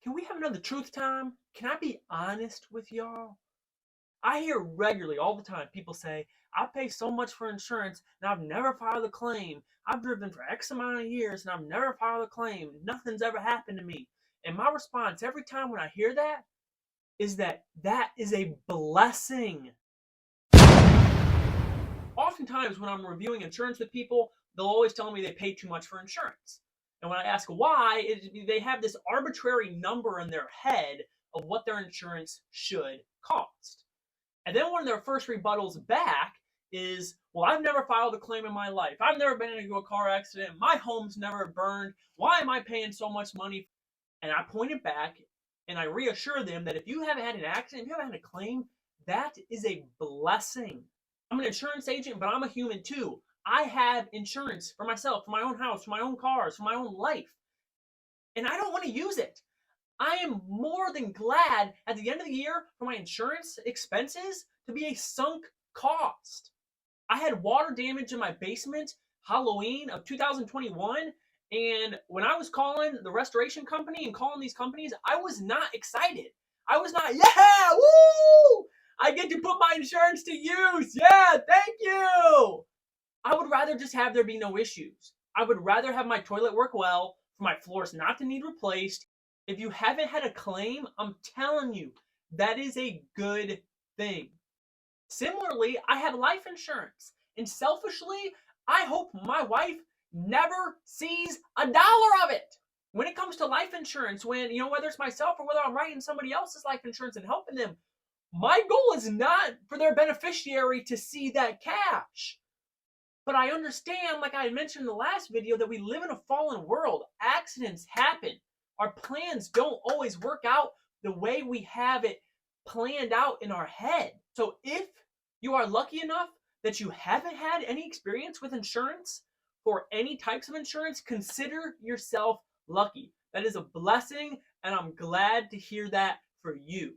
Can we have another truth time? Can I be honest with y'all? I hear regularly all the time people say, I pay so much for insurance and I've never filed a claim. I've driven for X amount of years and I've never filed a claim. Nothing's ever happened to me. And my response every time when I hear that is that is a blessing. Oftentimes, when I'm reviewing insurance with people, they'll always tell me they pay too much for insurance. And when I ask why, they have this arbitrary number in their head of what their insurance should cost. And then one of their first rebuttals back is, well, I've never filed a claim in my life. I've never been into a car accident. My home's never burned. Why am I paying so much money? And I point it back and I reassure them that if you haven't had an accident, if you haven't had a claim, that is a blessing. I'm an insurance agent, but I'm a human too. I have insurance for myself, for my own house, for my own cars, for my own life. And I don't want to use it. I am more than glad at the end of the year for my insurance expenses to be a sunk cost. I had water damage in my basement Halloween of 2021. And when I was calling the restoration company and calling these companies, I was not excited. I was not, yeah, woo! I get to put my insurance to use. Yeah, thank you. I would rather just have there be no issues. I would rather have my toilet work well, for my floors not to need replaced. If you haven't had a claim, I'm telling you, that is a good thing. Similarly, I have life insurance. And selfishly, I hope my wife never sees $1 of it. When it comes to life insurance, whether it's myself or whether I'm writing somebody else's life insurance and helping them, my goal is not for their beneficiary to see that cash. But I understand, like I mentioned in the last video, that we live in a fallen world. Accidents happen. Our plans don't always work out the way we have it planned out in our head. So if you are lucky enough that you haven't had any experience with insurance for any types of insurance, consider yourself lucky. That is a blessing, and I'm glad to hear that for you.